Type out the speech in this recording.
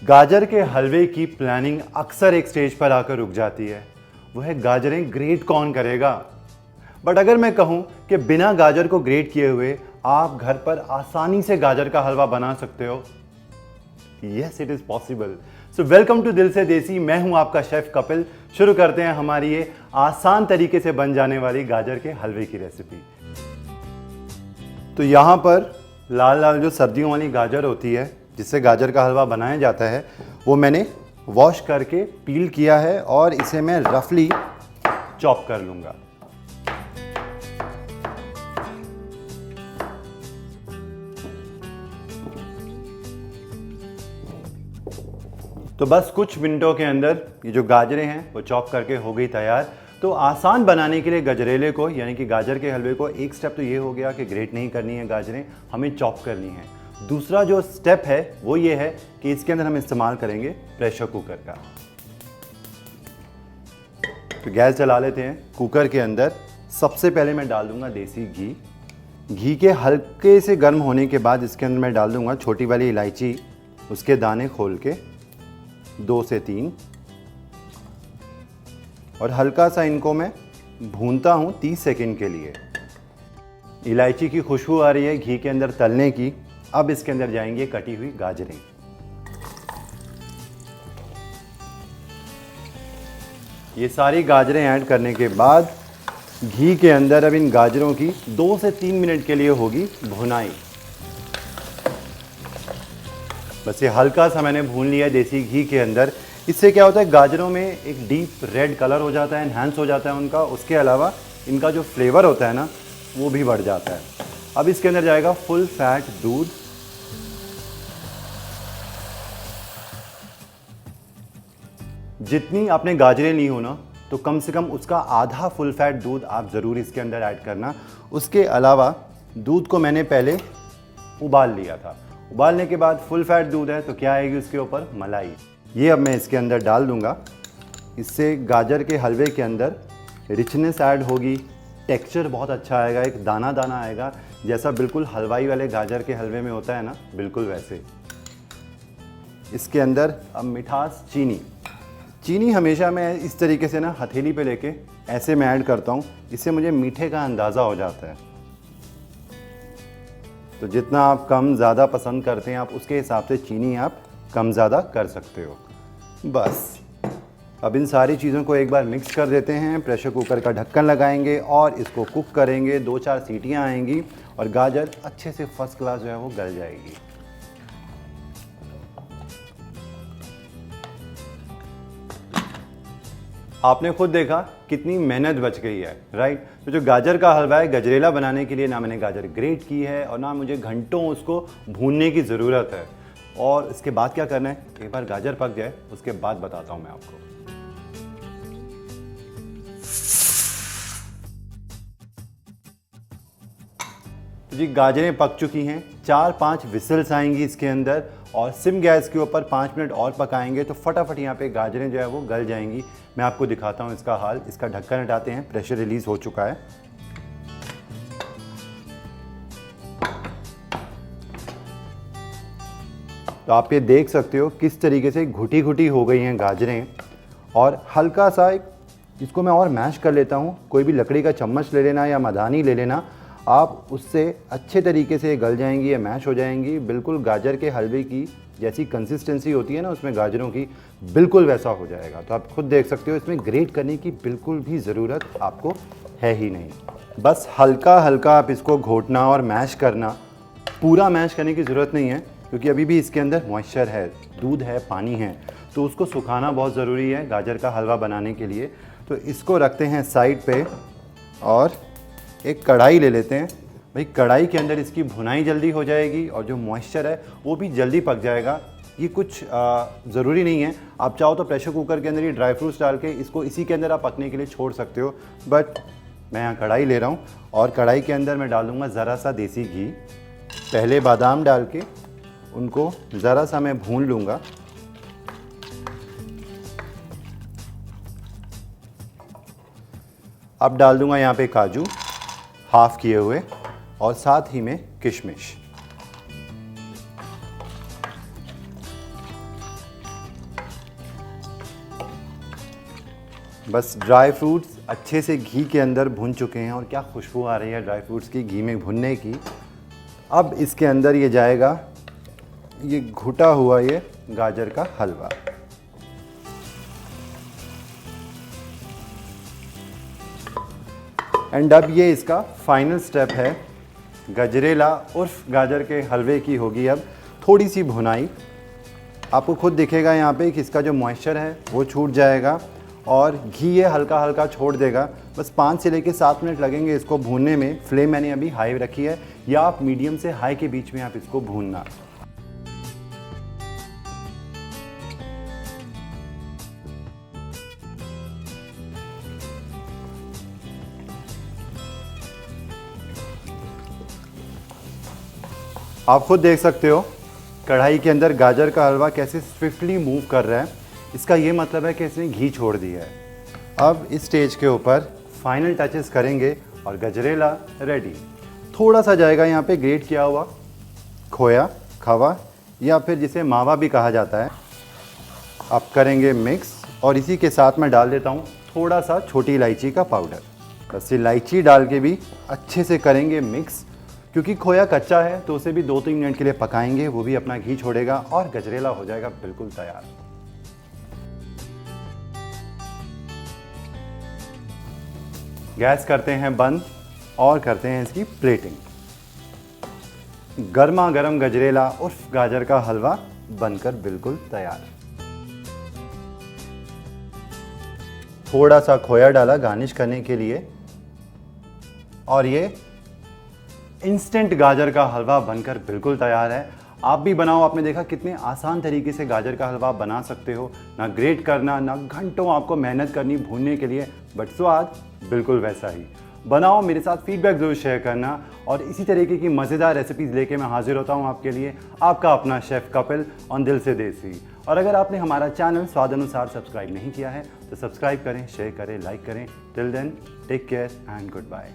गाजर के हलवे की प्लानिंग अक्सर एक स्टेज पर आकर रुक जाती है। वो है गाजरें ग्रेट कौन करेगा। बट अगर मैं कहूं कि बिना गाजर को ग्रेट किए हुए आप घर पर आसानी से गाजर का हलवा बना सकते हो, yes it is possible. So welcome to दिल से देसी। मैं हूं आपका शेफ कपिल। शुरू करते हैं हमारी ये आसान तरीके से बन जाने वाली गाजर के हलवे की रेसिपी। तो यहां पर लाल लाल जो सर्दियों वाली गाजर होती है जिससे गाजर का हलवा बनाया जाता है, वो मैंने वॉश करके पील किया है और इसे मैं रफली चॉप कर लूँगा। तो बस कुछ मिनटों के अंदर ये जो गाजरें हैं वो चॉप करके हो गई तैयार। तो आसान बनाने के लिए गजरेले को यानी कि गाजर के हलवे को एक स्टेप तो ये हो गया कि ग्रेट नहीं करनी है गाजरें, हमें चॉप करनी है। दूसरा जो स्टेप है वो ये है कि इसके अंदर हम इस्तेमाल करेंगे प्रेशर कुकर का। तो गैस जला लेते हैं। कुकर के अंदर सबसे पहले मैं डाल दूंगा देसी घी। घी के हल्के से गर्म होने के बाद इसके अंदर मैं डाल दूंगा छोटी वाली इलायची, उसके दाने खोल के 2 से 3, और हल्का सा इनको मैं भूनता हूं 30 सेकंड के लिए। इलायची की खुशबू आ रही है घी के अंदर तलने की। अब इसके अंदर जाएंगे कटी हुई गाजरें। ये सारी गाजरें ऐड करने के बाद घी के अंदर अब इन गाजरों की 2 से 3 मिनट के लिए होगी भुनाई। बस ये हल्का सा मैंने भून लिया देसी घी के अंदर। इससे क्या होता है, गाजरों में एक डीप रेड कलर हो जाता है, एनहांस हो जाता है उनका। उसके अलावा इनका जो फ्लेवर होता है ना, वो भी बढ़ जाता है। अब इसके अंदर जाएगा फुल फैट दूध। जितनी आपने गाजरें ली हो ना, तो कम से कम उसका आधा फुल फैट दूध आप ज़रूर इसके अंदर ऐड करना। उसके अलावा दूध को मैंने पहले उबाल लिया था। उबालने के बाद फुल फैट दूध है तो क्या आएगी उसके ऊपर, मलाई। ये अब मैं इसके अंदर डाल दूंगा। इससे गाजर के हलवे के अंदर रिचनेस ऐड होगी, टेक्सचर बहुत अच्छा आएगा, एक दाना दाना आएगा, जैसा बिल्कुल हलवाई वाले गाजर के हलवे में होता है ना, बिल्कुल वैसे। इसके अंदर अब मिठास चीनी हमेशा मैं इस तरीके से ना हथेली पे लेके ऐसे मैं ऐड करता हूँ। इससे मुझे मीठे का अंदाज़ा हो जाता है। तो जितना आप कम ज़्यादा पसंद करते हैं आप उसके हिसाब से चीनी आप कम ज़्यादा कर सकते हो। बस अब इन सारी चीज़ों को एक बार मिक्स कर देते हैं। प्रेशर कुकर का ढक्कन लगाएंगे और इसको कुक करेंगे। 2-4 सीटियाँ आएंगी और गाजर अच्छे से फर्स्ट क्लास जो है वो गल जाएगी। आपने खुद देखा कितनी मेहनत बच गई है, राइट। तो जो गाजर का हलवा है, गजरेला बनाने के लिए ना मैंने गाजर ग्रेट की है और ना मुझे घंटों उसको भूनने की ज़रूरत है। और इसके बाद क्या करना है, एक बार गाजर पक जाए उसके बाद बताता हूं मैं आपको। तो जी गाजरें पक चुकी हैं। 4-5 विसल्स आएंगी इसके अंदर और सिम गैस के ऊपर 5 मिनट और पकाएंगे तो फटाफट यहाँ पे गाजरें जो है वो गल जाएंगी। मैं आपको दिखाता हूँ इसका हाल। इसका ढक्कन हटाते हैं, प्रेशर रिलीज हो चुका है। तो आप ये देख सकते हो किस तरीके से घुटी घुटी हो गई हैं गाजरें। और हल्का सा इसको मैं और मैश कर लेता हूँ। कोई भी लकड़ी का चम्मच ले लेना या मधानी ले लेना, आप उससे अच्छे तरीके से गल जाएंगी या मैश हो जाएंगी। बिल्कुल गाजर के हलवे की जैसी कंसिस्टेंसी होती है ना उसमें गाजरों की, बिल्कुल वैसा हो जाएगा। तो आप खुद देख सकते हो इसमें ग्रेट करने की बिल्कुल भी ज़रूरत आपको है ही नहीं। बस हल्का हल्का आप इसको घोटना और मैश करना। पूरा मैश करने की ज़रूरत नहीं है क्योंकि अभी भी इसके अंदर मॉइस्चर है, दूध है, पानी है, तो उसको सुखाना बहुत ज़रूरी है गाजर का हलवा बनाने के लिए। तो इसको रखते हैं साइड पे और एक कढ़ाई ले लेते हैं। भाई कढ़ाई के अंदर इसकी भुनाई जल्दी हो जाएगी और जो मॉइस्चर है वो भी जल्दी पक जाएगा। ये कुछ ज़रूरी नहीं है, आप चाहो तो प्रेशर कुकर के अंदर ही ड्राई फ्रूट्स डाल के इसको इसी के अंदर आप पकने के लिए छोड़ सकते हो। बट मैं यहाँ कढ़ाई ले रहा हूँ और कढ़ाई के अंदर मैं डाल दूँगा ज़रा सा देसी घी। पहले बादाम डाल के उनको ज़रा सा मैं भून लूँगा। अब डाल दूँगा यहाँ पे काजू हाफ़ किए हुए और साथ ही में किशमिश। बस ड्राई फ्रूट्स अच्छे से घी के अंदर भुन चुके हैं और क्या खुशबू आ रही है ड्राई फ्रूट्स की घी में भुनने की। अब इसके अंदर ये जाएगा ये घुटा हुआ ये गाजर का हलवा। एंड अब ये इसका फाइनल स्टेप है। गजरेला उर्फ गाजर के हलवे की होगी अब थोड़ी सी भुनाई। आपको खुद दिखेगा यहाँ पे कि इसका जो मॉइस्चर है वो छूट जाएगा और घी ये हल्का हल्का छोड़ देगा। बस 5 से लेकर 7 मिनट लगेंगे इसको भूनने में। फ्लेम मैंने अभी हाई रखी है, या आप मीडियम से हाई के बीच में आप इसको भूनना। आप खुद देख सकते हो कढ़ाई के अंदर गाजर का हलवा कैसे स्विफ्टली मूव कर रहा है। इसका ये मतलब है कि इसने घी छोड़ दिया है। अब इस स्टेज के ऊपर फाइनल टचेस करेंगे और गजरेला रेडी। थोड़ा सा जाएगा यहाँ पे ग्रेट किया हुआ खोया, खवा या फिर जिसे मावा भी कहा जाता है। अब करेंगे मिक्स और इसी के साथ मैं डाल देता हूँ थोड़ा सा छोटी इलायची का पाउडर। बस इलायची डाल के भी अच्छे से करेंगे मिक्स। क्योंकि खोया कच्चा है तो उसे भी 2-3 मिनट के लिए पकाएंगे, वो भी अपना घी छोड़ेगा और गजरेला हो जाएगा बिल्कुल तैयार। गैस करते हैं बंद और करते हैं इसकी प्लेटिंग। गर्मा गर्म गजरेला उर्फ गाजर का हलवा बनकर बिल्कुल तैयार। थोड़ा सा खोया डाला गार्निश करने के लिए और ये इंस्टेंट गाजर का हलवा बनकर बिल्कुल तैयार है। आप भी बनाओ। आपने देखा कितने आसान तरीके से गाजर का हलवा बना सकते हो। ना ग्रेट करना, ना घंटों आपको मेहनत करनी भूनने के लिए, बट स्वाद बिल्कुल वैसा ही। बनाओ, मेरे साथ फीडबैक ज़रूर शेयर करना और इसी तरीके की मज़ेदार रेसिपीज़ लेके मैं हाजिर होता हूँ आपके लिए। आपका अपना शेफ़ कपिल ऑन दिल से देसी। और अगर आपने हमारा चैनल स्वाद अनुसार सब्सक्राइब नहीं किया है तो सब्सक्राइब करें, शेयर करें, लाइक करें। Till then take care and good bye.